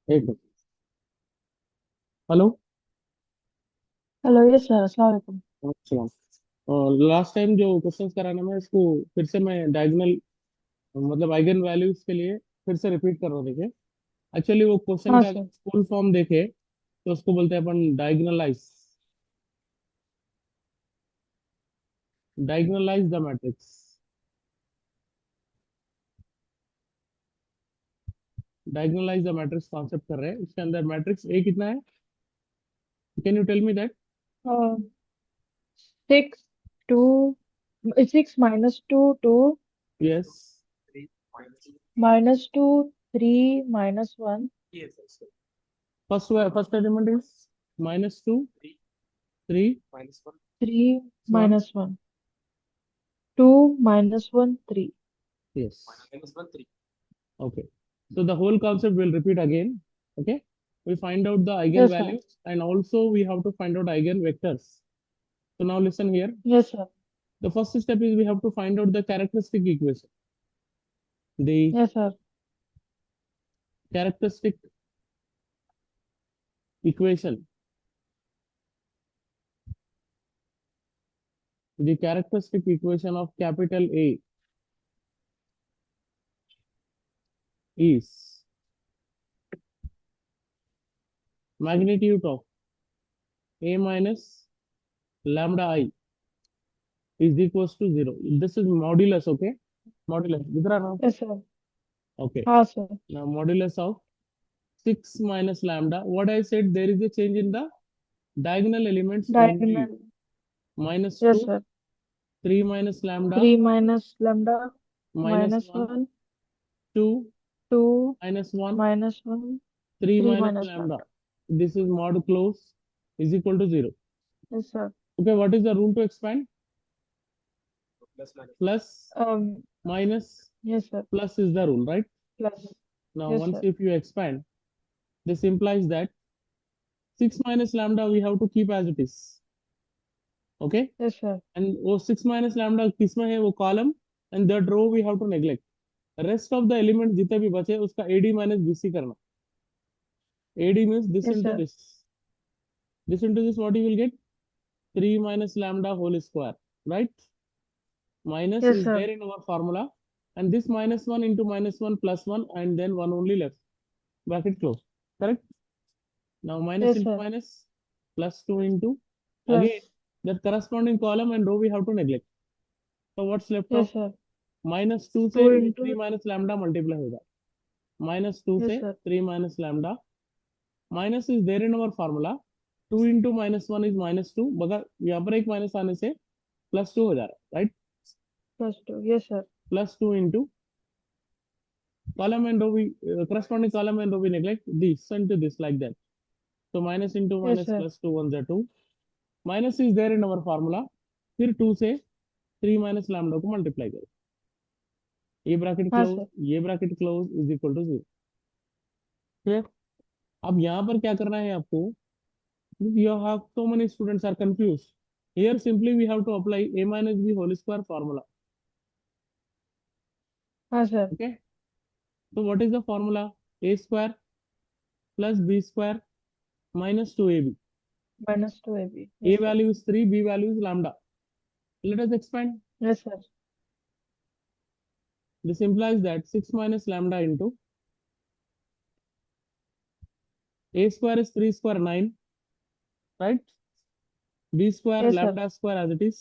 एक minute. Hello. Hello, yes sir, अस्सलाम वालेकुम। अच्छा। लास्ट टाइम जो क्वेश्चंस कराना मैं इसको फिर से मैं डायगोनल मतलब आइगन वैल्यूज के लिए फिर से रिपीट कर रहा हूँ। देखिए, एक्चुअली वो क्वेश्चन हाँ का सर। फुल फॉर्म देखे तो उसको बोलते हैं अपन diagonalise the matrix. Diagonalise the matrix concept कर रहे हैं। इसके अंदर मैट्रिक्स ए कितना है? Can you tell me that? 6 2 6 - 2 2 yes. -2 3 - 1 first element is -2 3 3 1। -1 2 - 1 3। Yes. Okay. So the whole concept will repeat again. Okay. We find out the yes sir. eigenvalues and also we have to find out eigenvectors. So now listen here. Yes sir. The first step is we have to find out the characteristic equation. The yes sir. characteristic equation. The characteristic equation of capital A is magnitude of A minus lambda I is equals to 0. This is modulus, okay? Modulus. Vidra now. Yes sir. Okay. हाँ sir. Now modulus of 6 minus lambda. What I said, there is a change in the diagonal elements only. Diagonal. Minus yes 2, sir. 3 minus lambda, 3 - λ minus 1, -1 2 2 minus 1, -1 3 3 minus lambda. - λ। This is mod close is equal to 0. Yes sir. Okay, what is the rule to expand? Plus, minus, yes sir. plus is the rule, right? Plus. Now, yes once sir. if you expand, this implies that 6 minus lambda we have to keep as it is. Okay? Yes sir. And वो 6 minus lambda किसमें है? वो column and that row we have to neglect. Rest of the element जितने भी बचे उसका AD minus BC करना. AD means this yes into sir. this. This into this, what you will get? 3 minus lambda whole square, right? Minus yes is sir. there in our formula. And this minus 1 into minus 1 plus 1 and then 1 only left. Bracket close. Correct? Now minus yes into sir. minus plus 2 into plus. again that corresponding column and row we have to neglect. So what's left of yes sir. Minus two से 2 ये into. 3 - lambda multiply होगा -2 yes से sir. 3 - lambda minus is there in our formula 2 into -1 is -2 मगर यहाँ पर एक minus आने से +2 हो जा रहा है right +2। Yes sir. +2 into column and row we corresponding column and row we neglect this into this like that so minus into yes minus sir. plus 2 1 are 2 minus is there in our formula फिर 2 से 3 - lambda को multiply करो हाँ sir. ये bracket close is equal to 0 ठीक है अब यहाँ पर क्या करना है आपको you have so many students are confused here simply we have to apply a minus b whole square formula हाँ sir. okay so what is the formula a square plus b square minus 2ab -2ab। a yes sir. value is 3 b value is lambda let us expand yes sir. this implies that 6 minus lambda into a square is 3 square 9 right b square yes sir. lambda square as it is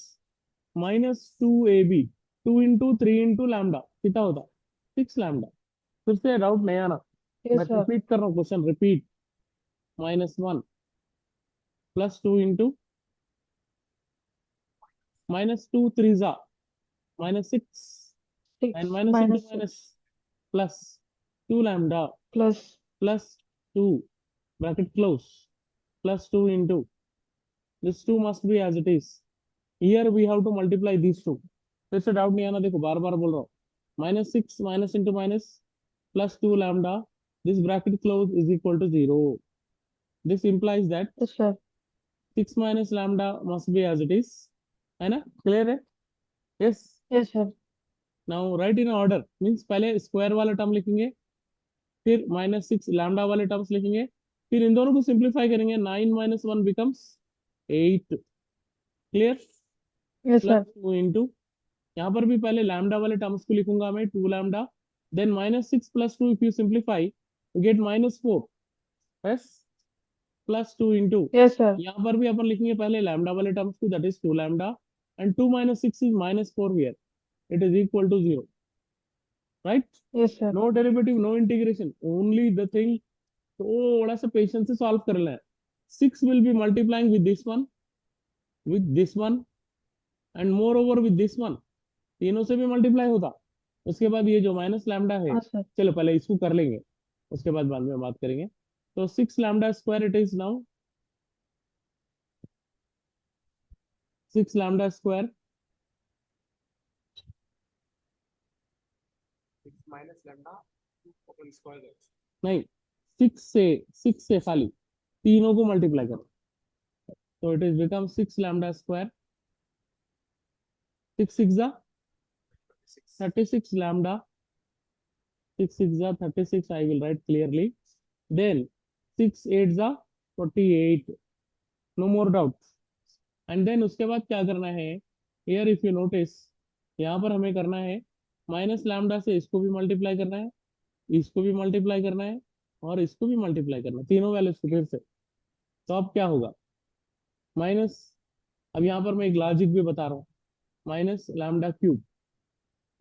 minus 2ab 2 into 3 into lambda कितना होता 6 lambda फिर से doubt नहीं आना मैं yes sir. Repeat कर रहा हूँ question repeat -1 +2 into -2 3 -6 and 6 minus into minus -6 plus 2 lambda plus. plus 2 bracket close plus 2 into this 2 must be as it is here we have to multiply these two फिर से doubt नहीं आना देखो बार बार बोल रहा हूँ -6 minus into minus plus 2 lambda this bracket close is equal to 0 this implies that yes sir. 6 minus lambda must be as it is है ना क्लियर है yes yes sir. Now right in order means पहले square वाला term लिखेंगे फिर -6 lambda वाले terms लिखेंगे, फिर इन दोनों को सिंप्लीफाई करेंगे, 9 - 1 becomes 8। Clear? Yes, plus sir. 2 into, यहाँ पर भी पहले लैम्डा वाले टर्म्स को लिखूंगा मैं, 2 lambda, then -6 + 2, if you simplify you get -4, yes, plus 2 into, Yes, sir. यहाँ पर भी अपन लिखेंगे पहले लैम्डा वाले टर्म्स को, that is 2 lambda, and 2 - 6 is -4 here, it is equal to 0, right? Yes, sir. No derivative, no integration, only the thing, थोड़ा सा patience से सॉल्व करना है। 6 will be multiplying with this one and moreover with this one, तीनों से भी multiply होता। उसके बाद ये जो माइनस लैम्डा है, हाँ, sir. चलो पहले इसको कर लेंगे, उसके बाद में बात करेंगे। तो 6 lambda square it is now, 6 lambda square, नहीं, 6 से खाली तीनों को मल्टीप्लाई करो, तो it is become 6 lambda square, 6 6 जा 36 lambda, 6 6 जा 36, I will write clearly. Then 6 8 जा 48, no more doubts. And then उसके बाद क्या करना है, here if you notice, यहाँ पर हमें करना है माइनस लैम्डा से इसको भी मल्टीप्लाई करना है, इसको भी मल्टीप्लाई करना है, और इसको भी मल्टीप्लाई करना है, तीनों वैल्यूज को फिर से। तो अब क्या होगा, माइनस, अब यहाँ पर मैं एक लॉजिक भी बता रहा हूँ, माइनस लैम्डा क्यूब,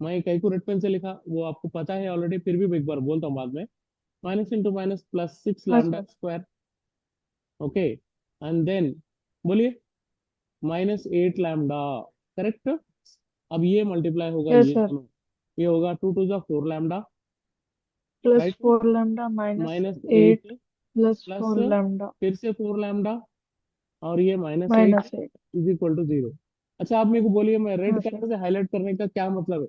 मैं कई को रेड पेन से लिखा वो आपको पता है ऑलरेडी, फिर भी एक बार बोलता हूँ बाद में, माइनस इंटू माइनस प्लस 6 हाँ, lambda sir. Square, okay, and then बोलिए -8 लैम्डा, करेक्ट? अब ये मल्टीप्लाई होगा, Yes, ये sir. दोनों, ये होगा 2 2 जा 4 lambda, Plus right, 4 lambda minus -8 8 plus plus 4 lambda फिर से 4 लैम्डा, और ये -8 minus 8. Is equal to 0। अच्छा आप मेरे को बोलिए, मैं हाँ, रेड sir. कलर से हाईलाइट करने का क्या मतलब है?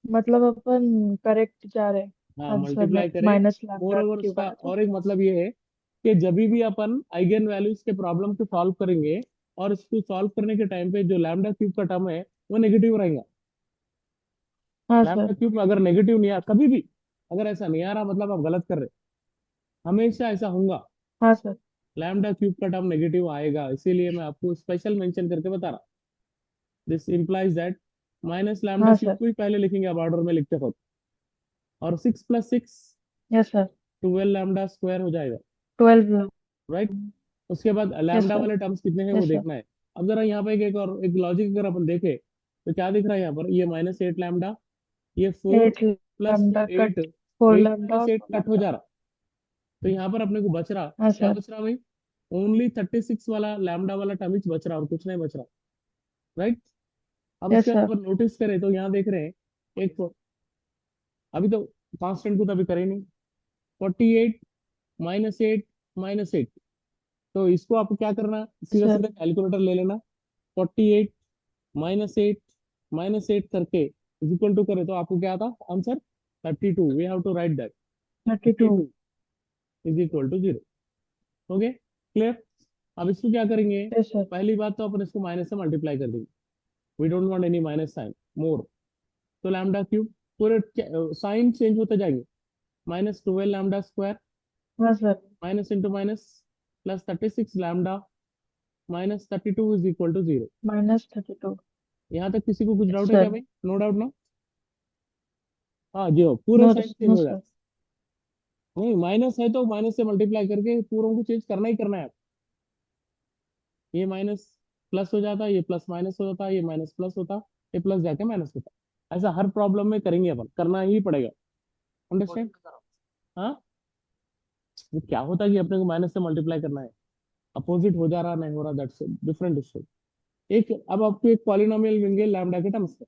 मतलब अपन करेक्ट जा रहे हैं हाँ, आंसर में, मल्टीप्लाई करें। माइनस मोर लैम्डा ओवर क्यों उसका आया था. और एक मतलब ये है कि जब भी अपन आइगन वैल्यूज के प्रॉब्लम को सॉल्व करेंगे, और इसको सॉल्व करने के टाइम पे जो लैम्डा क्यूब का टर्म है वो नेगेटिव रहेगा। हाँ, लैम्डा सर. क्यूब अगर नेगेटिव नहीं आ, कभी भी अगर ऐसा नहीं आ रहा, मतलब आप गलत कर रहे, हमेशा ऐसा होगा, हाँ, सर. लैम्डा क्यूब का टर्म नेगेटिव आएगा, इसीलिए मैं आपको स्पेशल मेंशन करके बता रहा। This implies that minus lambda हाँ, क्यूब सर. को ही पहले लिखेंगे आप ऑर्डर में लिखते हो, और 6 + 6 यस, सर. 12 लैम्डा स्क्वायर हो जाएगा, 12. राइट? उसके बाद यस, लैम्डा सर. वाले टर्म्स कितने हैं वो यस, सर. देखना है। अब जरा यहाँ पे एक और एक लॉजिक अगर अपन देखें, तो क्या दिख रहा है यहाँ पर, ये -8 लैम्डा, ये 4 8 + lambda 8, कट, 4 8 lambda - और 8 2 कट हो lambda. जा रहा, तो यहाँ पर अपने को बच रहा, हाँ, क्या सर. बच रहा भाई, ओनली 36 वाला लैम्डा वाला टर्म ही बच रहा, और कुछ नहीं बच रहा, राइट? अब यस, उसके बाद सर. अपन नोटिस करें तो यहाँ देख रहे हैं, एक अभी तो कांस्टेंट को तो अभी करें नहीं, 48 -8 -8, तो इसको आपको क्या करना, सीधा सर. सीधा कैलकुलेटर ले लेना, 48 -8 -8 करके इज इक्वल टू करे तो आपको क्या आता answer, 32, we have to write that, 32. 32 is equal to 0, okay, clear? अब इसको क्या करेंगे, यस, सर. पहली बात तो अपन इसको माइनस से मल्टीप्लाई कर देंगे, we don't want any minus sign more, तो लैम्डा क्यूब पूरे साइन चेंज होते जाएंगे, -12 लैम्डा स्क्वायर, हाँ, sir. Minus into minus plus 36 lambda -32 is equal to 0। -32. यहाँ तक किसी को कुछ यस, डाउट है क्या सर. भाई? नो डाउट ना? हाँ जी, हो पूरे नो, साइन चेंज नो, हो सर. जाए, नहीं माइनस है तो माइनस से मल्टीप्लाई करके पूरों को चेंज करना ही करना है, ये माइनस प्लस हो जाता, ये प्लस माइनस हो जाता, ये माइनस प्लस होता, ये प्लस जाके माइनस होता, ऐसा हर प्रॉब्लम में करेंगे अपन, करना ही पड़ेगा, अंडरस्टैंड? हाँ, वो क्या होता है कि अपने को माइनस से मल्टीप्लाई करना है, अपोजिट हो जा रहा नहीं हो रहा, दैट्स डिफरेंट इशू। एक अब आपको एक पॉलिनोमियल मिल गए लैम्डा के टर्म्स में,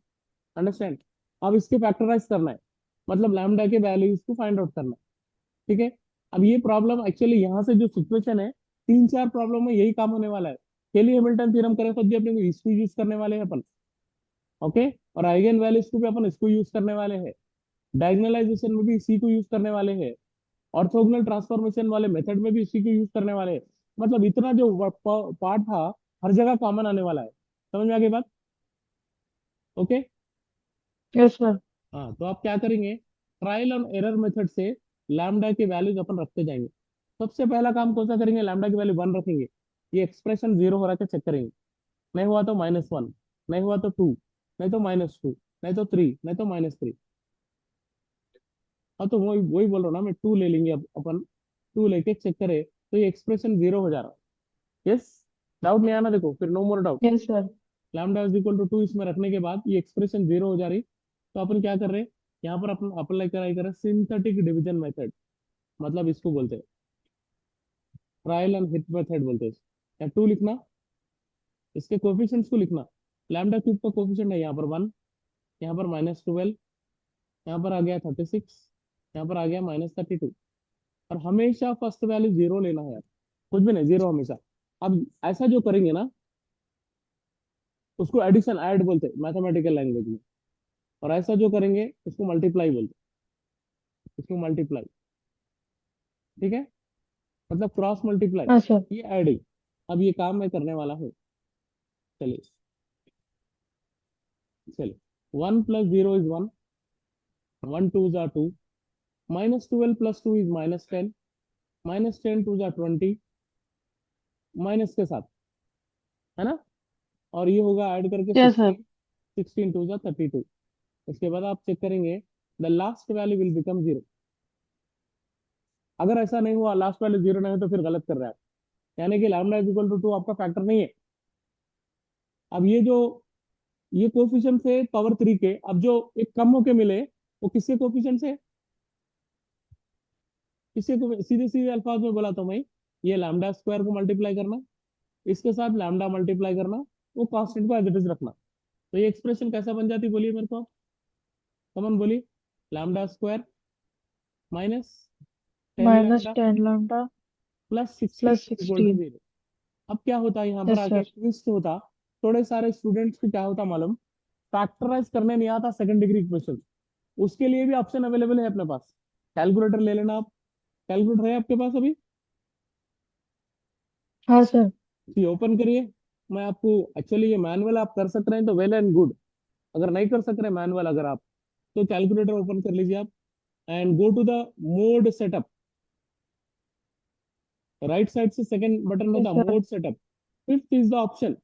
अंडरस्टैंड? अब इसके फैक्टराइज करना है, मतलब लैम्डा के वैल्यूज को फाइंड आउट करना है, ठीक है? अब ये प्रॉब्लम एक्चुअली यहाँ से जो सिचुएशन है, 3 4 प्रॉब्लम में यही काम होने वाला है, केली हैमिल्टन थ्योरम करें तो भी अपने को इसको यूज करने वाले हैं अपन, ओके, और आइगन वैल्यूज को भी अपन इसको यूज करने वाले हैं, डायगोनलाइजेशन में भी इसी को यूज करने वाले हैं, ऑर्थोगोनल ट्रांसफॉर्मेशन वाले मेथड में भी इसी को यूज करने वाले हैं, मतलब इतना जो पार्ट था हर जगह कॉमन आने वाला है, समझ में आ गई बात? Okay, yes, sir. हाँ, तो आप क्या करेंगे, ट्रायल और एरर मेथड से लैम्डा की वैल्यूज अपन रखते जाएंगे। सबसे पहला काम कौन सा करेंगे, लैम्डा की वैल्यू 1 रखेंगे। ये एक्सप्रेशन 0 हो रहा है, चेक करेंगे। नहीं हुआ तो -1, नहीं हुआ तो 2, नहीं तो -2, नहीं तो 3, नहीं तो -3। हाँ तो वही वही बोल रहा हूँ ना मैं, 2 ले लेंगे अब अपन। 2 लेके चेक करें तो ये एक्सप्रेशन 0 हो जा रहा है। यस, डाउट नहीं आना, देखो फिर no more doubt. Yes, sir. Lambda is equal to 2 इसमें रखने के बाद ये एक्सप्रेशन 0 हो जा रही। तो अपन क्या कर रहे हैं, यहाँ पर अपन अप्लाई कर सिंथेटिक डिवीजन मेथड, मतलब इसको बोलते हैं ट्रायल एंड हिट मेथड बोलते हैं। या 2 लिखना, इसके कोफिशिएंट्स को लिखना। लैम्डा क्यूब का कोफिशिएंट है यहाँ पर 1, यहाँ पर -12, यहाँ पर आ गया 36, यहाँ पर आ गया -32। और हमेशा फर्स्ट वैल्यू 0 लेना है यार, कुछ भी नहीं, 0 हमेशा। अब ऐसा जो करेंगे ना, उसको एडिशन ऐड बोलते हैं मैथमेटिकल लैंग्वेज में। और ऐसा जो करेंगे उसको मल्टीप्लाई बोलते हैं, उसको मल्टीप्लाई। ठीक है, मतलब क्रॉस मल्टीप्लाई, हाँ सर. ये एडिंग। अब ये काम मैं करने वाला हूँ। चलिए चलिए, 1 + 0 is 1, 1 2s are 2, -12 + 2 is -10, -10 2s are 20, minus के साथ, है ना। और ये होगा ऐड करके Yes, sir. 16, 16 2s are 32। उसके बाद आप चेक करेंगे, the last value will become 0। अगर ऐसा नहीं हुआ, लास्ट वैल्यू 0 नहीं है, तो फिर गलत कर रहा है, यानी कि लैम्डा इज इक्वल टू 2 आपका फैक्टर नहीं है। अब ये जो ये कोफिशिएंट से पावर 3 के, अब जो एक कम होके मिले वो किसके कोफिशिएंट से, किसके को, सीधे सीधे अल्फाज में बोला तो मैं, ये लैम्डा स्क्वायर को मल्टीप्लाई करना, इसके साथ लैम्डा मल्टीप्लाई करना, वो कांस्टेंट को एज इट इज रखना। तो ये एक्सप्रेशन कैसा बन जाती, बोलिए मेरे को, कमन बोलिए। Lambda square minus 10 Minus lambda 10 lambda plus plus 16 equal to 16. 0। अब क्या होता, यहाँ पर Yes, आके sir. ट्विस्ट होता। थोड़े सारे स्टूडेंट्स को क्या होता मालूम, फैक्टराइज करने नहीं आता सेकंड डिग्री इक्वेशन। उसके लिए भी ऑप्शन अवेलेबल है अपने पास, कैलकुलेटर ले लेना आप। कैलकुलेटर है आपके पास अभी, हाँ सर. ये ओपन करिए। मैं आपको, एक्चुअली ये मैनुअल आप कर सक रहे हैं तो वेल एंड गुड, अगर नहीं कर सक रहे मैनुअल अगर आप, तो कैलकुलेटर ओपन कर लीजिए आप, and go to the mode setup. Right side से सेकंड बटन Yes, होता sir. Mode setup, fifth is the option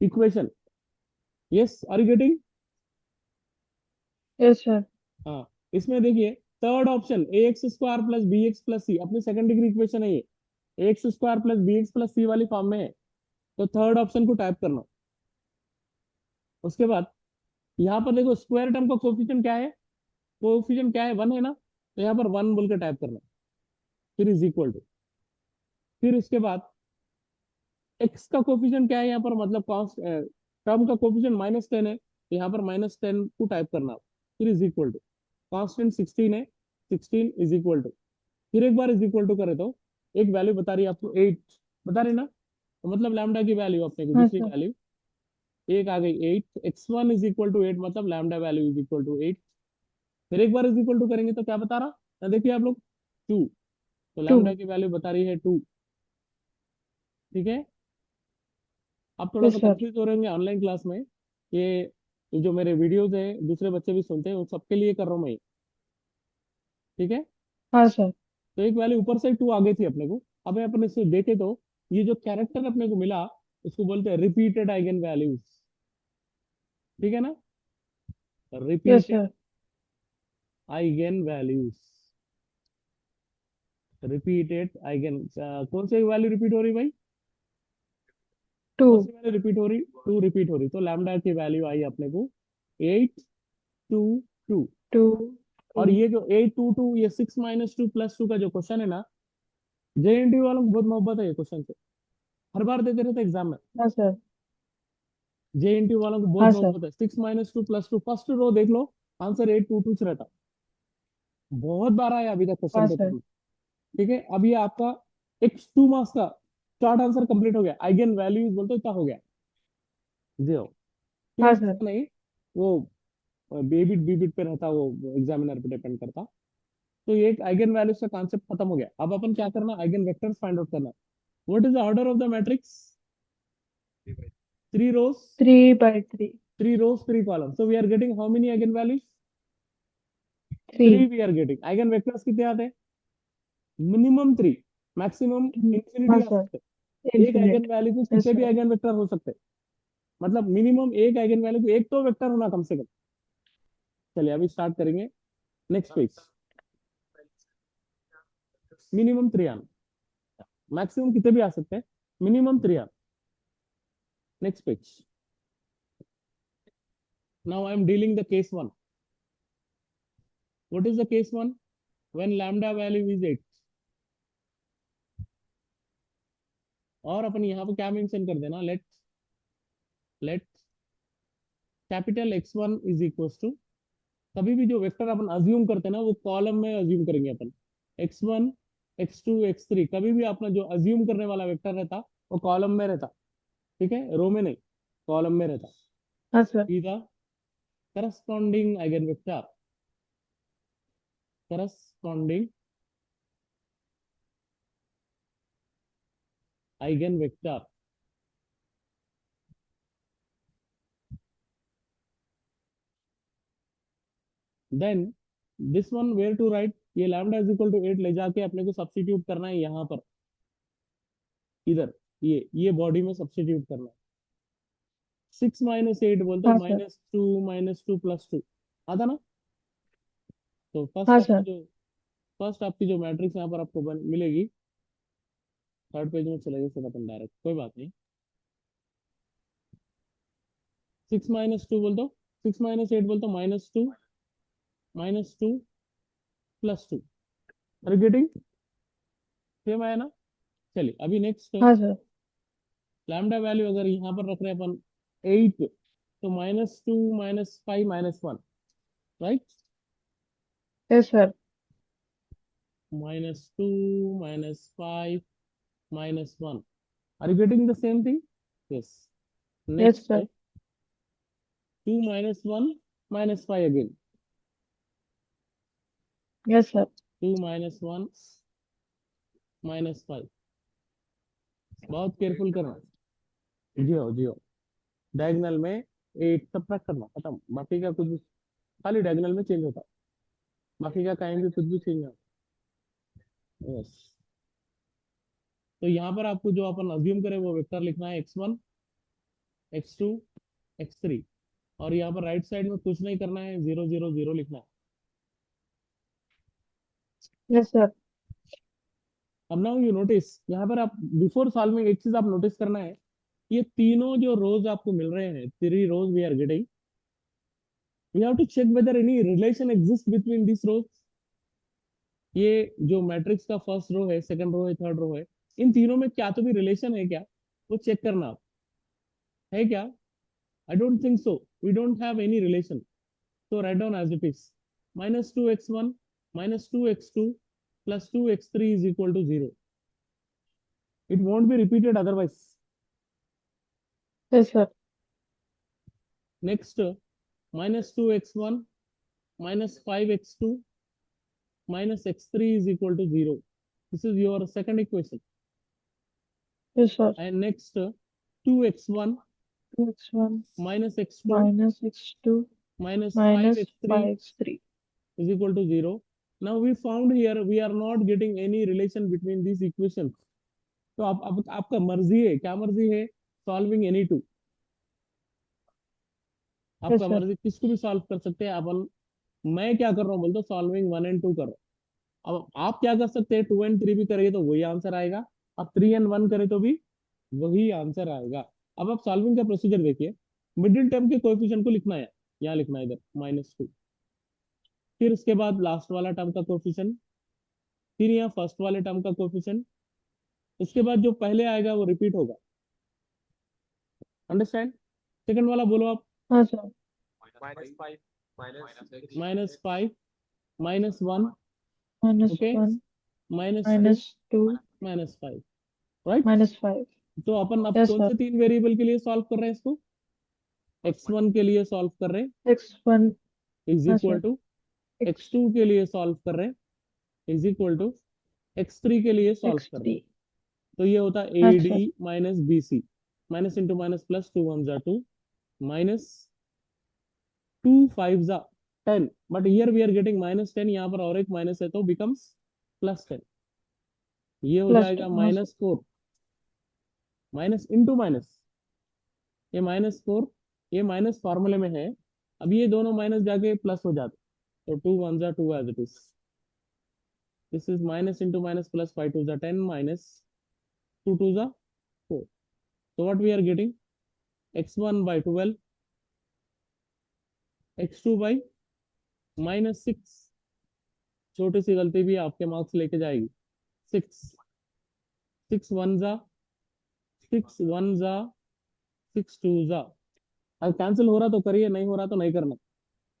equation. Yes, are you getting. Yes, sir. हाँ, इसमें देखिए third option A X square plus B X plus C, अपनी second degree equation है ये, A X square plus B X plus C वाली form में है। तो थर्ड ऑप्शन को टाइप करना। उसके बाद यहाँ पर देखो स्क्वायर टर्म का कोफिशिएंट क्या है, कोफिशिएंट क्या है, 1 है ना, तो यहाँ पर 1 बोल के टाइप करना, फिर इज इक्वल टू, फिर उसके बाद एक्स का कोफिशिएंट क्या है यहाँ पर, मतलब कॉन्स्ट टर्म का कोफिशिएंट -10 है, तो यहाँ पर -10 को टाइप करना, फिर इज इक्वल टू, कांस्टेंट 16 है, 16 इज इक्वल टू, फिर एक बार इज इक्वल टू करे तो एक वैल्यू बता रही है आपको 8, बता रही ना, तो मतलब लैम्डा की वैल्यू अपने को हाँ दूसरी सर. वैल्यू एक आ गई 8, x1 इज इक्वल टू 8, मतलब lambda value is equal to 8। फिर एक बार इज इक्वल टू करेंगे तो क्या बता रहा, ना देखिए आप लोग, 2, तो लैम्डा 2. की वैल्यू बता रही है 2। ठीक है, आप थोड़ा सा Yes, sir. कंफ्यूज हो रहे होंगे ऑनलाइन क्लास में, ये जो मेरे वीडियोस हैं दूसरे बच्चे भी सुनते हैं, उन सबके लिए कर रहा हूँ मैं ये। ठीक है, हाँ सर. तो एक वैल्यू ऊपर से 2 आ गई थी अपने को। अब अपन इसे देखे तो ये जो कैरेक्टर अपने को मिला, उसको बोलते हैं रिपीटेड आइगन वैल्यूज। ठीक है ना, Yes, repeated sir. Eigen values, repeated eigen, कौन सी वैल्यू रिपीट हो रही भाई, कौन सी 2. वैल्यू रिपीट हो रही, 2 रिपीट हो रही, तो लैम्डा की वैल्यू आई अपने को 8 2 2। 2. और 2. ये जो 8 2 2, ये 6 -2 +2 का जो क्वेश्चन है ना, जेएनटीयू वालों को बहुत मोहब्बत है ये क्वेश्चन से, हर बार देते रहते एग्जाम में। हाँ सर. जेएनटीयू वालों को बहुत हाँ सर. मोहब्बत है, 6 -2 +2, फर्स्ट रो देख लो, आंसर 8 2 2 से रहता, बहुत बार आया अभी तक क्वेश्चन हाँ पेपर सर. में। ठीक है, अब ये आपका एक 2 मार्क्स का शॉर्ट आंसर कंप्लीट हो गया, आइगन वैल्यूज बोलते इतना हो गया, जी हो। फिर हाँ सर. उसका नहीं, वो बेबिट बीबिट पे रहता, वो एग्जामिनर पे डिपेंड करता। तो ये एक आइगन वैल्यूज का कॉन्सेप्ट खत्म हो गया। अब अपन क्या करना, आइगन वेक्टर्स फाइंड आउट करना। What is the order of the matrix, 3 rows, 3 by 3. 3 rows 3 columns, so we are getting how many eigen values, 3 3 we are getting. Eigen vectors कितने आते हैं? मिनिमम 3, मैक्सिमम इंफिनिटी हाँ आ sir सकते हैं। एक eigen infinite value को yes कितने भी sir आइगन वेक्टर हो सकते हैं, मतलब मिनिमम एक आइगन वैल्यू को एक तो वेक्टर होना कम से कम। चलिए अभी स्टार्ट करेंगे। Next page. मिनिमम 3 आना, मैक्सिमम कितने भी आ सकते हैं, मिनिमम 3 आना। Next page. Now I am dealing the case 1। What is the case 1? When lambda value is 8। और अपन यहाँ पे क्या मेंशन कर देना, let capital X1 is equal to, कभी भी जो वेक्टर अपन अज्यूम करते हैं ना वो कॉलम में अज्यूम करेंगे अपन। X1 X2 X3 कभी भी अपना जो अज्यूम करने वाला वेक्टर रहता वो कॉलम में रहता, ठीक है, रो में नहीं, कॉलम में रहता। हाँ sir be the corresponding eigen vector, corresponding eigen vector. Then this one where to right, ये लैम्डा इज इक्वल टू 8 ले जाके अपने को सब्स्टिट्यूट करना है यहाँ पर, इधर ये बॉडी में सब्स्टिट्यूट करना है। 6 माइनस 8 बोल दो, हाँ सर -2 प्लस 2 आता ना। तो हाँ सर फर्स्ट आपकी जो मैट्रिक्स यहाँ पर आपको मिलेगी, थर्ड पेज में चलेगा फिर अपन डायरेक्ट, कोई बात नहीं। 6 - 2 बोल दो, 6 - 8 बोल दो, -2 प्लस 2। Are getting? सेम आया ना। चलिए अभी नेक्स्ट, हाँ सर लैम्डा वैल्यू अगर यहाँ पर रख रहे हैं अपन 8, तो -2 -5 -1, right. yes sir -2 -5 -1, are you getting the same thing? Yes. yes Next, sir 2 -1 -5 again, yes sir 2 -1 -5। बहुत केयरफुल करना, जियो डायगोनल में 8 सब्ट्रैक्ट करना, खत्म। बाकी का कुछ भी, खाली डायगोनल में चेंज होता, बाकी का कहीं भी कुछ भी चेंज नहीं होता। यस। तो यहाँ पर आपको जो अपन अज्यूम करें वो वेक्टर लिखना है X1 X2 X3, और यहाँ पर राइट साइड में कुछ नहीं करना है, 0 0 0 लिखना है। yes sir अब नाउ यू नोटिस यहाँ पर आप बिफोर सॉल्विंग एक चीज आप नोटिस करना है, ये तीनों जो रोज आपको मिल रहे हैं, 3 rows we are getting, we have to check whether any relation exist between this rows. ये जो मैट्रिक्स का फर्स्ट रो है, सेकंड रो है, थर्ड रो है, इन तीनों में क्या तो भी रिलेशन है क्या, वो चेक करना आप, है क्या? I don't think so, we don't have any relation. So write down as it is. -2x1 -2x2 plus 2x3 is equal to 0. It won't be repeated otherwise. yes sir Next, -2x1 -5x2 minus x3 is equal to 0. This is your second equation. yes sir And next, 2x1 x1 minus x2 minus x2 minus minus 5x3 5x3 is equal to 0. Now we found here we are not getting any relation between these equations. तो आप आपका मर्जी है, क्या मर्जी है, solving any two, yes आपका sir मर्जी किसको भी सॉल्व कर सकते हैं अपन। मैं क्या कर रहा हूँ बोलते, सॉल्विंग 1 एंड 2 कर रहा हूँ। अब आप क्या कर सकते हैं, 2 एंड 3 भी करेंगे तो वही आंसर आएगा, आप 3 एंड 1 करें तो भी वही आंसर आएगा। अब आप सॉल्विंग का प्रोसीजर देखिए, मिडिल टर्म के कोएफिशिएंट को लिखना है, यहाँ लिखना है इधर -2, फिर उसके बाद लास्ट वाला टर्म का कोएफिशिएंट, फिर यहाँ फर्स्ट वाले टर्म का कोएफिशिएंट, उसके बाद जो पहले आएगा वो रिपीट होगा। अंडरस्टैंड? सेकंड वाला बोलो आप। हाँ सर -5 -1, ओके, -1 -2 -2 -5, राइट। -5 तो अपन अब yes कौन sir से 3 वेरिएबल के लिए सॉल्व कर रहे हैं इसको, x1 के लिए सॉल्व कर रहे हैं, x1 इज हाँ equal sir to x x2 के लिए सॉल्व कर रहे हैं, इज इक्वल टू x3 के लिए सॉल्व कर रहे हैं। x3 तो ये होता है हाँ AD sir minus BC, minus into minus plus, 2 1 जा 2, माइनस 2 5 जा 10, but here we are getting -10, यहाँ पर और एक माइनस है तो becomes +10, ये हो Plus जाएगा 10. हाँ सर. -4, माइनस इंटू माइनस, ये -4, ये माइनस फॉर्मूले में है, अब ये दोनों माइनस जाके प्लस हो जाते, तो 2 1 जा 2 as it is, this is minus into minus plus 5 2 जा 10 माइनस 2 2 जा 4, so what we are getting, x1 by 12, x2 by -6, छोटी सी गलती भी आपके मार्क्स लेके जाएगी, 6 6 1 जा 6 1 जा 6 2 जा, अगर कैंसिल हो रहा तो करिए, नहीं हो रहा तो नहीं करना,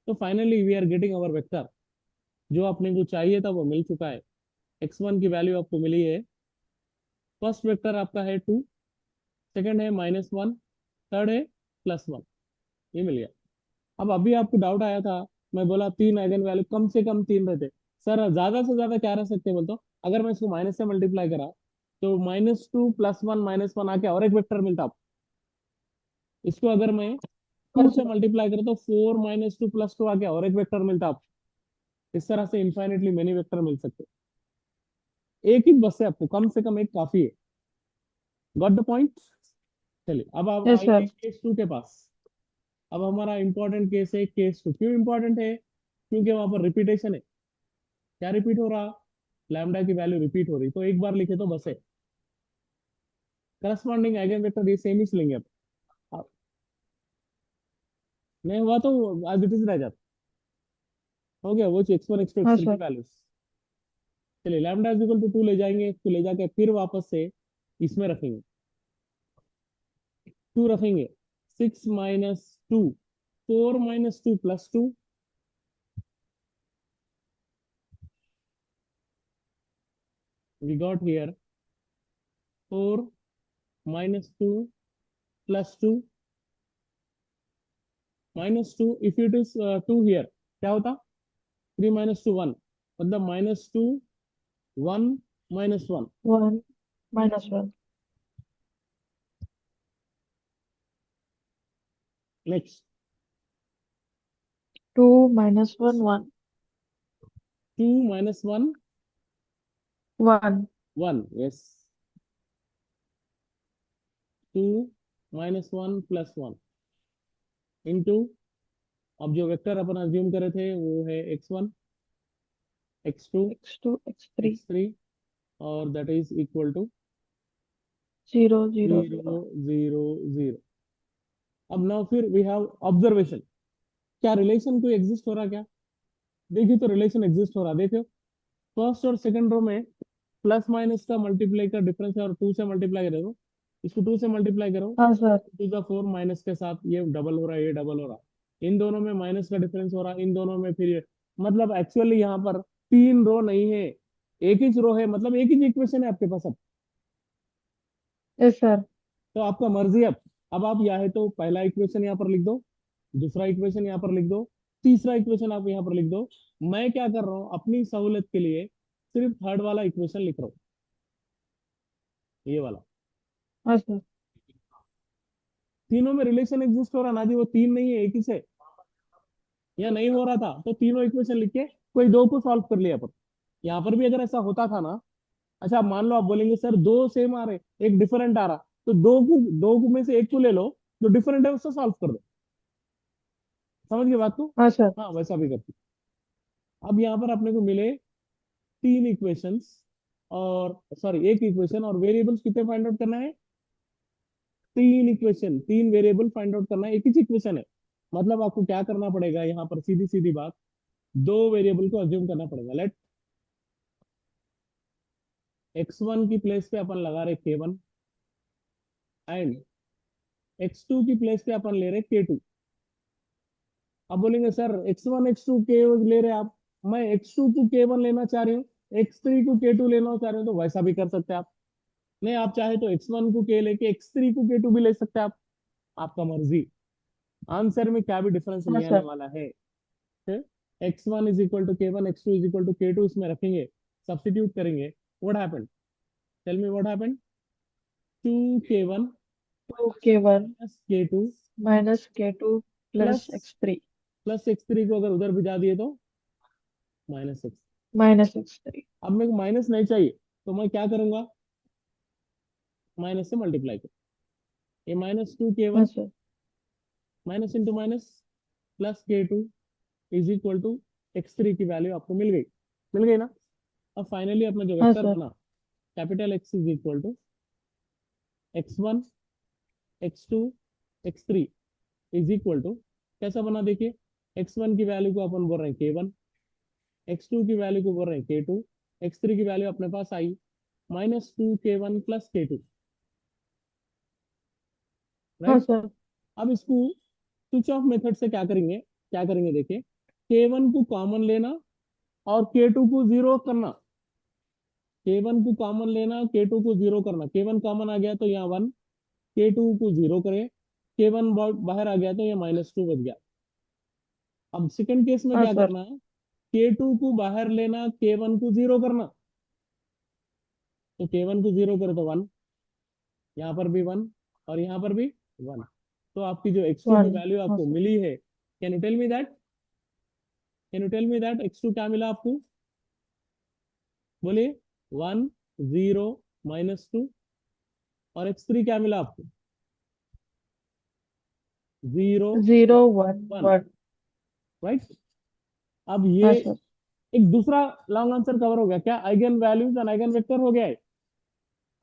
तो finally we are getting our vector, जो अपने को चाहिए था वो मिल चुका है, x1 की वैल्यू आपको मिली है, फर्स्ट वेक्टर आपका है 2, सेकंड है -1, थर्ड है +1, ये मिल गया। अब अभी आपको डाउट आया था, मैं बोला 3 आइगन वैल्यू कम से कम 3 रहते, सर ज्यादा से ज्यादा क्या रह सकते हैं बोलते हो, अगर मैं इसको माइनस से मल्टीप्लाई करा तो -2 +1 -1 आके और एक वेक्टर मिलता आपको, इसको अगर मैं 2 हाँ से सर. मल्टीप्लाई करा तो 4 -2 +2 आके और एक वेक्टर मिलता आपको, इस तरह से इनफाइनेटली मेनी वेक्टर मिल सकते हैं। एक ही बस है, आपको कम से कम एक काफी है, गॉट द पॉइंट। चलिए अब आप Yes आएंगे sir. केस 2 के पास। अब हमारा इंपॉर्टेंट केस है केस 2, क्यों इंपॉर्टेंट है, क्योंकि वहां पर रिपीटेशन है, क्या रिपीट हो रहा, लैम्डा की वैल्यू रिपीट हो रही, तो एक बार लिखे तो बस है, करस्पॉन्डिंग आइगन वेक्टर ये सेम ही लेंगे अब नहीं हुआ तो एज इट इज रह जाता, हो गया वो x1 x2 हाँ x3 की सर. वैल्यूज। चलिए लैम्डा इज इक्वल टू 2 ले जाएंगे, इसको ले जाके फिर वापस से इसमें रखेंगे, 2 रखेंगे, 6 -2 4 -2 +2, we got here 4 -2 +2 -2, if it is 2 here क्या होता, 3 -2 1, मतलब -2 1 -1, 1 -1. नेक्स्ट 2 -1 1. 2 -1 1. 1, yes, 2 -1 +1 इंटू, अब जो वेक्टर अपन अज्यूम करे थे वो है x1 x2 x2 x3. x3, और दैट इज इक्वल टू 0 0 0 0. 0 0। अब नाउ फिर वी हैव ऑब्जर्वेशन, क्या रिलेशन कोई एग्जिस्ट हो रहा क्या, देखिए तो रिलेशन एग्जिस्ट हो रहा, देखो फर्स्ट और सेकंड रो में प्लस माइनस का मल्टीप्लाई का डिफरेंस है, और 2 से मल्टीप्लाई करो, इसको 2 से मल्टीप्लाई करो हाँ सर. 2 × 4 माइनस के साथ ये डबल हो रहा है, ये डबल हो रहा है, इन दोनों में माइनस का डिफरेंस हो रहा है, इन दोनों में फिर मतलब एक्चुअली यहाँ पर 3 रो नहीं है, एक ही रो है, मतलब एक ही इक्वेशन है आपके पास अब, Yes sir. तो आपका मर्जी अब आप या है तो पहला इक्वेशन यहाँ पर लिख दो, दूसरा इक्वेशन यहाँ पर लिख दो, तीसरा इक्वेशन आप यहाँ पर लिख दो, मैं क्या कर रहा हूँ अपनी सहूलियत के लिए सिर्फ थर्ड वाला इक्वेशन लिख रहा हूँ, ये वाला, हाँ सर. तीनों में रिलेशन एग्जिस्ट हो रहा ना जी, वो तीन नहीं है एक ही से, या नहीं हो रहा था तो तीनों इक्वेशन लिख के कोई दो को सॉल्व कर लिया अपन, यहाँ पर भी अगर ऐसा होता था ना, अच्छा मान लो आप बोलेंगे सर दो सेम आ रहे एक डिफरेंट आ रहा, तो दो को में से एक को ले लो, जो डिफरेंट है उससे सॉल्व कर दो, समझ गए बात को, हाँ सर. हाँ वैसा भी करती। अब यहाँ पर अपने को मिले तीन इक्वेशंस, और सॉरी एक इक्वेशन, और वेरिएबल्स कितने फाइंड आउट करना है, तीन इक्वेशन, तीन वेरिएबल फाइंड आउट करना है, एक ही इक्वेशन है, मतलब आपको क्या करना पड़ेगा यहाँ पर, सीधी सीधी बात, दो वेरिएबल को अज्यूम करना पड़ेगा, लेट x1 की प्लेस पे अपन लगा रहे k1, एंड x2 की प्लेस पे अपन ले रहे k2। अब बोलेंगे सर x1 x2 k ले रहे आप, मैं x2 को k1 लेना चाह रही हूँ, x3 को k2 लेना चाह रही हूँ, तो वैसा भी कर सकते हैं आप, नहीं आप चाहे तो x1 को k लेके x3 को k2 भी ले सकते हैं आप, आपका मर्जी, आंसर में क्या भी डिफरेंस हाँ नहीं आने सर. वाला है, x1 is equal to k1 x2 is equal to k2 इसमें रखेंगे, सब्स्टिट्यूट करेंगे, what happened, tell me what happened, 2k1 2 k1 k2 minus k2 plus plus x3. Plus x three को अगर उधर भिजा दिए तो माइनस एक्स। -x3। अब मेरे को माइनस नहीं चाहिए तो मैं क्या करूंगा, माइनस से मल्टीप्लाई करूँ। ये -2k1 हाँ sir. Minus into minus plus k2 is equal to x three की वैल्यू आपको मिल गई ना। अब फाइनली अपना जो हाँ वेक्टर सर। बना, capital x is equal to x1 x2 x3 is equal to, कैसा बना देखिए, x1 की वैल्यू को अपन बोल रहे हैं k1, x2 की वैल्यू को बोल रहे हैं k2, x3 की वैल्यू अपने पास आई -2k1 प्लस k2, हाँ राइट। सर। अब इसको स्विच ऑफ मेथड से क्या करेंगे देखिए, k1 को कॉमन लेना और k2 को जीरो करना, k1 को कॉमन लेना k2 को जीरो करना, k1 कॉमन आ गया तो यहाँ 1, k2 को जीरो करे, k1 बाहर आ गया तो ये -2 बच गया। अब सेकंड केस में हाँ क्या सर। करना है, k2 को बाहर लेना, k1 को जीरो करना, तो k1 को जीरो करे तो 1, यहाँ पर भी 1 और यहाँ पर भी 1, तो आपकी जो x2 की 1। वैल्यू हाँ आपको सर। मिली है, can you tell me that x2 क्या मिला आपको, बोलिए। 1 0 -2, और x3 क्या मिला आपको, 0 0 1 1, 1। राइट। अब ये हाँ सर। एक दूसरा लॉन्ग आंसर कवर हो गया, क्या eigen values and eigen vector हो गया है।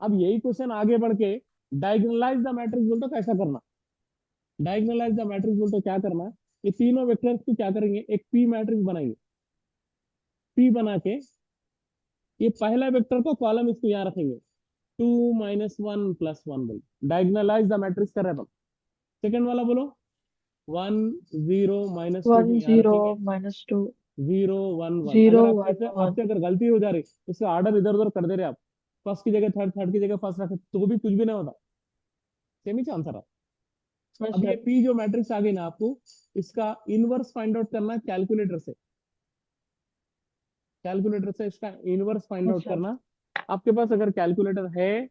अब यही क्वेश्चन आगे बढ़ के डायगोनलाइज द मैट्रिक्स बोलते कैसा करना, डायगोनलाइज द मैट्रिक्स बोलते क्या करना है, ये तीनों वेक्टर्स को क्या करेंगे, एक पी मैट्रिक्स बनाएंगे, पी बना के ये पहला वेक्टर का कॉलम इसको यहाँ रखेंगे, 2 -1 +1 बोल, डायगोनलाइज द मैट्रिक्स कर रहे हैं अपन। सेकंड वाला बोलो, 1 0 -2 को 1 यहाँ 0 रखेंगे, -2। 0 1 1, 0 अगर 1 1। आपसे अगर गलती हो जा रही, इसका ऑर्डर इधर उधर कर दे रहे आप, फर्स्ट की जगह थर्ड, थर्ड की जगह फर्स्ट रखे तो भी कुछ भी नहीं होता, सेम ही आंसर है। हाँ अब ये सर। पी जो मैट्रिक्स आ गई ना आपको, इसका इनवर्स फाइंड आउट करना है कैलकुलेटर से, कैलकुलेटर से इसका इनवर्स फाइंड हाँ आउट सर। करना। आपके पास अगर कैलकुलेटर है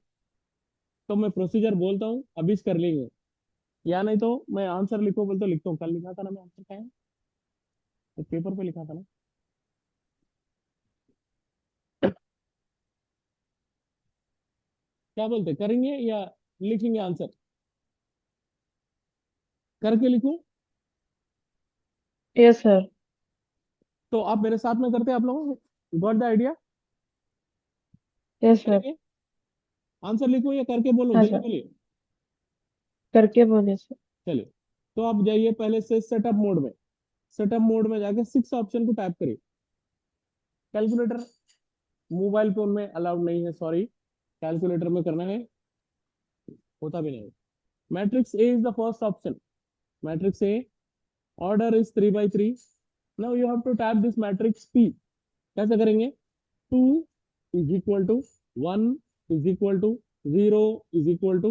तो मैं प्रोसीजर बोलता हूँ, अभी कर लेंगे, या नहीं तो मैं आंसर लिखो बोलते लिखता हूँ, कल लिखा था ना मैं आंसर, क्या है तो पेपर पे लिखा था ना, क्या बोलते करेंगे या लिखेंगे आंसर, करके लिखूं। Yes sir. तो आप मेरे साथ में करते हैं, आप लोगों got the idea, yes sir. करेंगे, आंसर लिखो या करके बोलो, हाँ जल्दी सर। बोलिए। करके बोलिए सर। चलिए, तो आप जाइए पहले से सेटअप मोड में, सेटअप मोड में जाके 6 ऑप्शन को टाइप करिए। कैलकुलेटर मोबाइल फोन में अलाउड नहीं है, सॉरी, कैलकुलेटर में करना है, होता भी नहीं। Matrix A is the first option, matrix A, order is 3 by 3। Now you have to type this matrix P, कैसे करेंगे, 2 is equal to 1 is equal to 0 is equal to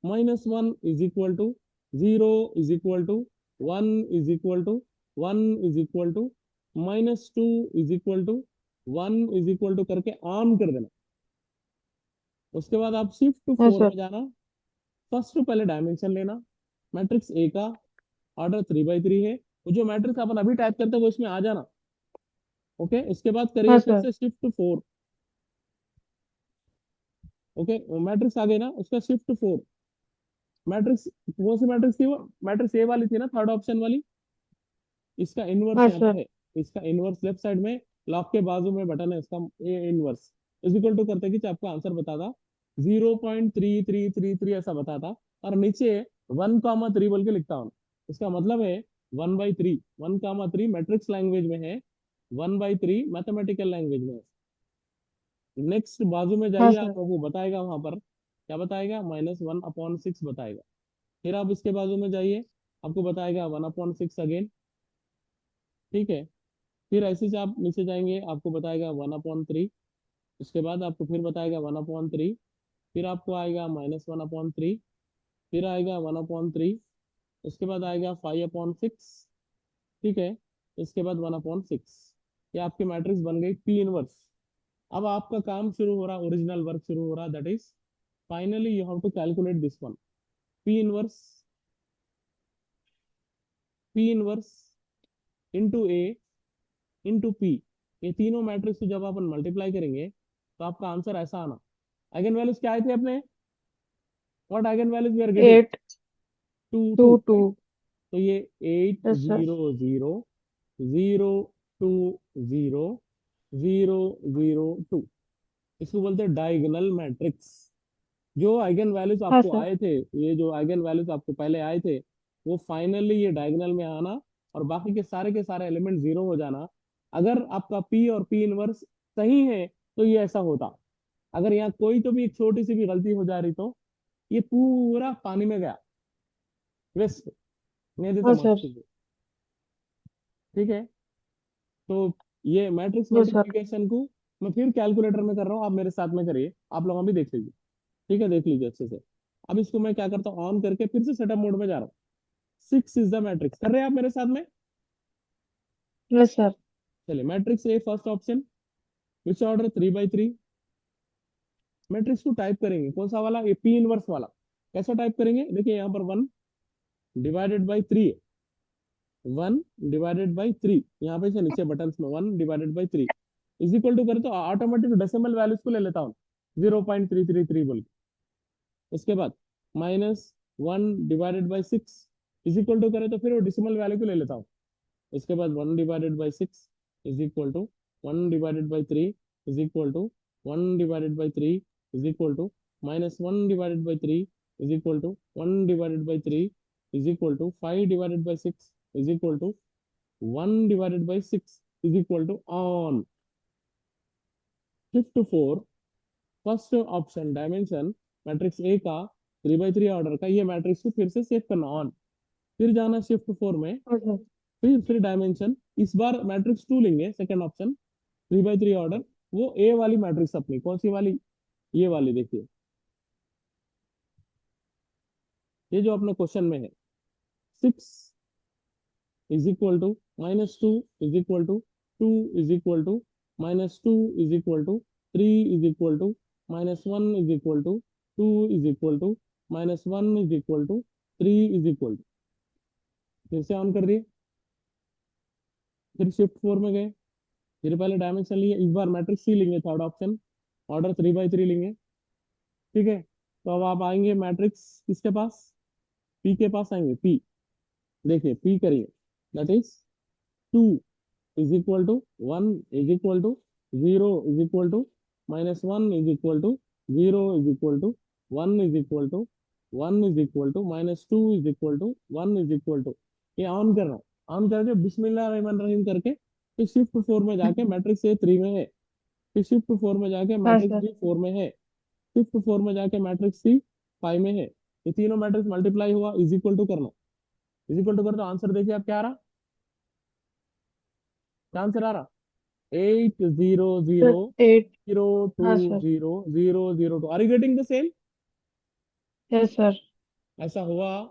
-1 is equal to 0 is equal to 1 is equal to 1 is equal to -2 is equal to 1 is equal to करके on कर देना। उसके बाद आप shift to हाँ 4 sir. में जाना, first to पहले डायमेंशन लेना, मैट्रिक्स ए का ऑर्डर 3 by 3 है, वो जो मैट्रिक्स अपन अभी टाइप करते हैं वो इसमें आ जाना। ओके, उसके बाद हाँ करिए फिर सर। से शिफ्ट टू 4। ओके, मैट्रिक्स आ गई ना, उसका शिफ्ट टू 4, मैट्रिक्स कौन सी मैट्रिक्स थी वो, मैट्रिक्स ए वाली थी ना, थर्ड ऑप्शन वाली, इसका इनवर्स हाँ यहाँ पे सर। है, इसका इनवर्स लेफ्ट साइड में लॉक के बाजू में बटन है इसका, A inverse is equal to करते कि आपका आंसर बताता 0.3333 ऐसा बताता, और नीचे 1, 3 बोल के लिखता हूँ, इसका मतलब है 1/3, 1, 3 मैट्रिक्स लैंग्वेज में है, 1/3 मैथमेटिकल लैंग्वेज में है। नेक्स्ट बाजू में हाँ जाइए, सर। आपको बताएगा वहां पर, क्या बताएगा, -1/6 बताएगा। फिर आप इसके बाजू में जाइए, आपको बताएगा 1/6 अगेन, ठीक है। फिर ऐसे से आप नीचे जाएंगे, आपको बताएगा 1/3, उसके बाद आपको फिर बताएगा 1/3, फिर आपको आएगा -1/3, फिर आएगा 1/3, उसके बाद आएगा 5/6, ठीक है, इसके बाद 1/6। ये आपकी मैट्रिक्स बन गई पी इनवर्स। अब आपका काम शुरू हो रहा, ओरिजिनल वर्क शुरू हो रहा, that is finally you have to calculate this one, P inverse, P inverse into A into P, ये तीनों मैट्रिक्स को जब अपन मल्टीप्लाई करेंगे तो आपका आंसर ऐसा आना। आइगन वैल्यूज क्या आए थे अपने? What eigen values we are getting? 8, 2 2, 2, right? 2. तो ये 8 Yes, sir. 0 0 0 2 0 0 0 2, इसको बोलते हैं डायगोनल मैट्रिक्स। जो आइगन वैल्यूज हाँ आपको सर. आए थे, ये जो आइगन वैल्यूज आपको पहले आए थे, वो फाइनली ये डायगोनल में आना और बाकी के सारे एलिमेंट जीरो हो जाना। अगर आपका पी और पी इनवर्स सही है तो ये ऐसा होता। अगर यहाँ कोई तो भी एक छोटी सी भी गलती हो जा रही तो ये पूरा पानी में गया, वेस्ट, नहीं देता हाँ मार्क्स सर. को। ठीक है, तो ये मैट्रिक्स नो सर. मल्टीप्लिकेशन को मैं फिर कैलकुलेटर में कर रहा हूँ, आप मेरे साथ में करिए, आप लोग भी देख लीजिए। ठीक है, देख लीजिए अच्छे से। अब इसको मैं क्या करता हूँ, ऑन करके फिर से सेटअप मोड में जा रहा हूँ। 6 इज द मैट्रिक्स, कर रहे हैं आप मेरे साथ में? Yes sir. चलिए, matrix A first option, which order 3 by 3। Matrix को टाइप करेंगे कौन सा वाला, ये पी इनवर्स वाला। कैसा टाइप करेंगे, देखिए यहाँ पर 1/3 है, 1/3, यहाँ पे से नीचे बटन में 1/3 इज इक्वल टू करे तो ऑटोमेटिक डेसिमल वैल्यूज को ले लेता हूँ, 0.333 बोल के। उसके बाद -1/6 इज इक्वल टू करे तो फिर वो डेसिमल वैल्यू को ले लेता हूँ। इसके बाद 1/6 is equal to 1/3 is equal to 1/3 is equal to -1/3 is equal to 1/3 is equal to 5/6 is equal to 1/6 is equal to on. Shift 4, first option dimension matrix A का 3 by 3 ऑर्डर का, ये matrix को फिर से save करना on. फिर जाना shift 4 में, हाँ सर. फिर डायमेंशन, इस बार मैट्रिक्स 2 लेंगे, सेकंड ऑप्शन 3 by 3 ऑर्डर। वो ए वाली मैट्रिक्स अपनी कौन सी वाली, ये वाली देखिए, ये जो अपने क्वेश्चन में है। 6 is equal to -2 is equal to 2 is equal to -2 is equal to 3 is equal to -1 is equal to 2 is equal to -1 is equal to 3 is equal to. फिर से ऑन कर दिए, फिर शिफ्ट 4 में गए, फिर पहले डायमेंशन लिए, इस बार मैट्रिक्स सी लेंगे, थर्ड ऑप्शन ऑर्डर 3 by 3 लेंगे। ठीक है, तो अब आप आएंगे मैट्रिक्स किसके पास, पी के पास आएंगे। पी देखिए, पी करिए, that is 2 is equal to 1 is equal to 0 is equal to -1 is equal to 0 is equal to 1 is equal to 1 is equal to -2 is equal to 1 is equal to. ये on कर रहा हूँ, on करके बिस्मिल्लाह रहमान रहीम करके फिर shift 4 में जाके matrix A 3 में है, फिर शिफ्ट 4 में जाके हाँ मैट्रिक्स सर. बी 4 में है, शिफ्ट 4 में जाके मैट्रिक्स सी 5 में है। ये तीनों मैट्रिक्स मल्टीप्लाई हुआ, इज इक्वल टू करना, इज इक्वल टू कर दो। आंसर देखिए आप क्या आ रहा, क्या आंसर आ रहा, 8 0 0 सर 8. 2 हाँ sir. 0 0 0 2। Are you getting the same? Yes sir. ऐसा हुआ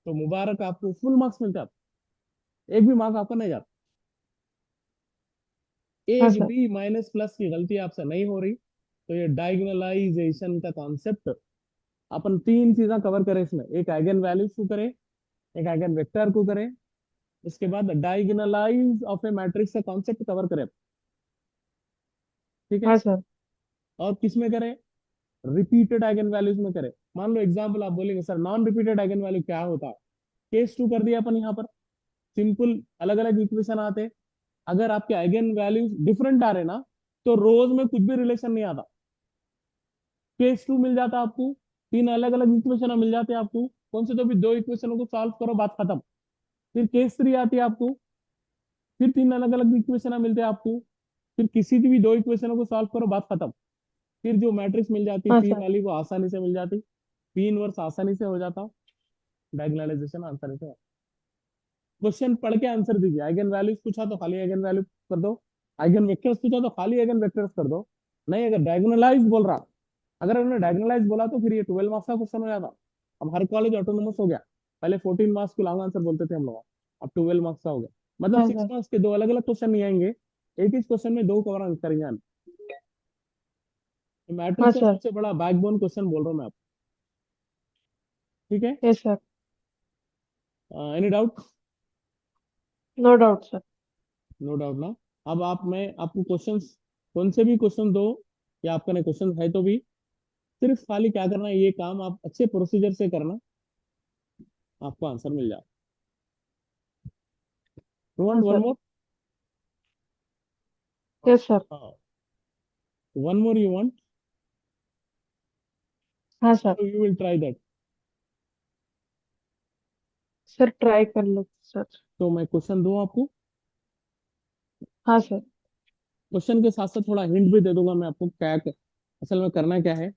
तो मुबारक, आपको फुल मार्क्स मिलते हैं, एक भी मार्क्स आपका नहीं जाता। हाँ एक सर. भी माइनस प्लस की गलती आपसे नहीं हो रही। तो ये डायगोनलाइजेशन का कॉन्सेप्ट, अपन तीन चीजें कवर करें इसमें, एक आइगन वैल्यूज को करें, एक आइगन वेक्टर को करें, इसके बाद डायगोनलाइज ऑफ ए मैट्रिक्स का कॉन्सेप्ट कवर करें। ठीक है, हाँ सर. और किस में करें, रिपीटेड आइगन वैल्यूज में करें। मान लो एग्जांपल आप बोलेंगे sir non repeated eigen value क्या होता है, केस 2 कर दिया अपन यहाँ पर, सिंपल अलग अलग इक्वेशन आते। अगर आपके आइगन वैल्यूज डिफरेंट आ रहे ना, तो रोज में कुछ भी रिलेशन नहीं आता। केस 2 मिल जाता आपको, तीन अलग अलग इक्वेशन मिल जाते हैं आपको, कौन से तो भी दो इक्वेशनों को सॉल्व करो, बात खत्म। फिर केस 3 आती है आपको, फिर तीन अलग अलग इक्वेशन मिलते हैं आपको, फिर किसी की भी दो इक्वेशनों को सॉल्व करो, बात खत्म। फिर जो मैट्रिक्स मिल जाती हाँ पी सर. वाली, वो आसानी से मिल जाती, पी इनवर्स आसानी से हो जाता, डायगोनलाइजेशन आसानी से। क्वेश्चन पढ़ के आंसर दीजिए, आइगन वैल्यूज पूछा तो खाली आइगन वैल्यू कर दो, आइगन वेक्टर्स पूछा तो खाली आइगन वेक्टर्स कर दो। नहीं, अगर डायगोनलाइज बोल रहा, अगर उन्होंने डायगोनलाइज बोला तो फिर ये 12 मार्क्स का क्वेश्चन हो जाता। अब हर कॉलेज ऑटोनोमस हो गया, पहले 14 मार्क्स को लॉन्ग आंसर बोलते थे हम लोग, अब 12 मार्क्स का हो गया। मतलब हाँ 6 सर. मार्क्स के दो अलग अलग क्वेश्चन नहीं आएंगे, एक ही क्वेश्चन में दो कवर करेंगे हम। हाँ मैट्रिक्स का सर. सबसे बड़ा बैकबोन क्वेश्चन बोल रहा हूँ मैं आपको। ठीक है, yes sir. Any doubt? No doubt sir. No doubt ना। अब आप, मैं आपको क्वेश्चंस, कौन से भी क्वेश्चन दो, या आपका नहीं क्वेश्चन है तो भी, सिर्फ खाली क्या करना है, ये काम आप अच्छे प्रोसीजर से करना, आपको आंसर मिल जाए। यू हाँ want one sir. More? Yes sir. हाँ, वन मोर यू वांट? हाँ sir. You will try that. Sir try कर लो सर। तो मैं क्वेश्चन दूं आपको, हाँ सर। क्वेश्चन के साथ साथ थोड़ा हिंट भी दे दूंगा मैं आपको, क्या असल में करना क्या है।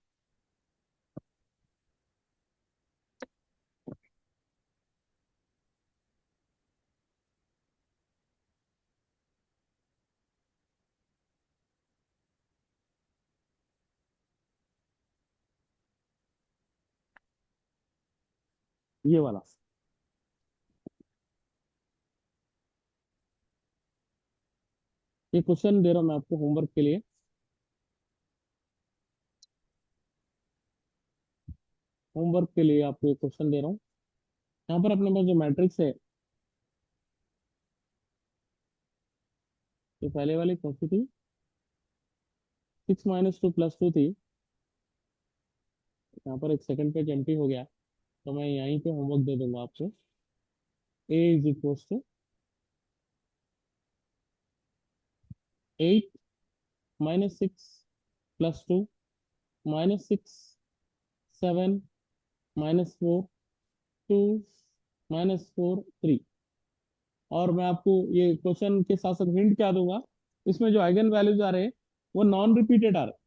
ये वाला, ये क्वेश्चन दे रहा हूं मैं आपको होमवर्क के लिए। होमवर्क के लिए आपको ये क्वेश्चन दे रहा हूँ। यहाँ पर अपने पास जो मैट्रिक्स है, ये पहले वाली कौन सी थी? 6 - 2 + 2 थी। यहाँ पर एक सेकंड पेज एम्प्टी हो गया, तो मैं यहीं पे होमवर्क दे दूंगा आपको। A = 8 - 6 + 2 -6 7 -4 2 -4 3। और मैं आपको ये क्वेश्चन के साथ साथ हिंट क्या दूंगा, इसमें जो आइगन वैल्यूज आ रहे हैं वो नॉन रिपीटेड आ रहे हैं।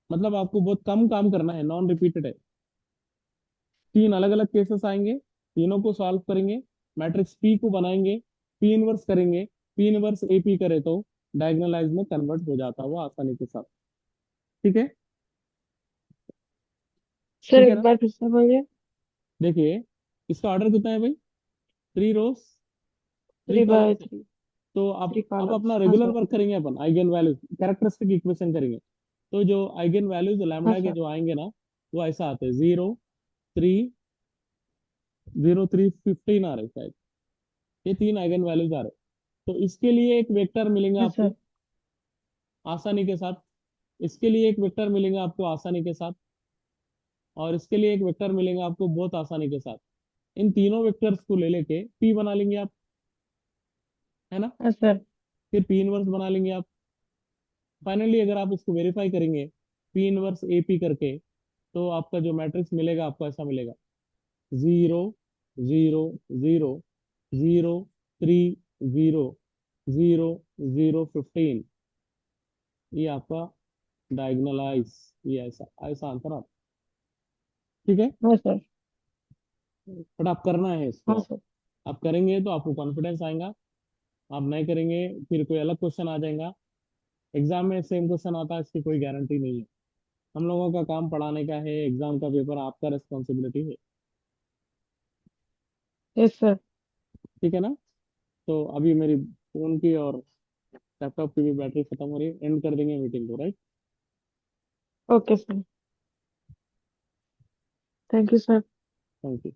मतलब आपको बहुत कम काम करना है, नॉन रिपीटेड है। तीन अलग अलग केसेस आएंगे, तीनों को सॉल्व करेंगे, मैट्रिक्स पी को बनाएंगे, पी इनवर्स करेंगे, पी इनवर्स ए पी करे तो डायगोनलाइज में कन्वर्ट हो जाता हुआ आसानी के साथ। ठीक है? सर ठीक है एक ना? बार फिर से बोलिए। देखिए, इसका ऑर्डर कितना है भाई? 3 रोज, 3 3 बाय कॉलम्स है। 3। तो 3 आप अब अपना कॉलम्स। हाँ रेगुलर सर। वर्क करेंगे, अपन आइगन वैल्यूज कैरेक्टरिस्टिक इक्वेशन करेंगे। तो जो आइगन वैल्यूज हाँ लैम्बडा के सर। जो आएंगे ना, वो ऐसा आते हैं, 0 3 0 3 15 आ रहे शायद। ये तीन आइगन वैल्यूज आ रहे। तो इसके लिए एक वेक्टर मिलेंगे हाँ सर। आपको आसानी के साथ, इसके लिए एक वेक्टर मिलेंगे आपको आसानी के साथ, और इसके लिए एक वेक्टर मिलेंगे आपको बहुत आसानी के साथ। इन तीनों वेक्टर्स को ले लेके पी बना लेंगे आप, है ना? हाँ सर। फिर पी इनवर्स बना लेंगे आप। फाइनली अगर आप इसको वेरीफाई करेंगे पी इनवर्स ए पी करके, तो आपका जो मैट्रिक्स मिलेगा आपको ऐसा मिलेगा: 0 0 0 0 3 0 0 0 15। ये आपका डायगोनलाइज, ये ऐसा ऐसा आंसर आता। ठीक है? हाँ सर। बट आप करना है इसको, हाँ आप सर। आप करेंगे तो आपको कॉन्फिडेंस आएगा। आप नहीं करेंगे, फिर कोई अलग क्वेश्चन आ जाएगा, एग्जाम में सेम क्वेश्चन आता है, इसकी कोई गारंटी नहीं है। हम लोगों का काम पढ़ाने का है, एग्जाम का पेपर आपका रिस्पॉन्सिबिलिटी है। Yes sir. ठीक है ना? तो अभी मेरी फोन की और लैपटॉप की भी बैटरी खत्म हो रही है, एंड कर देंगे मीटिंग को, right? Okay sir. Thank you sir. Thank you.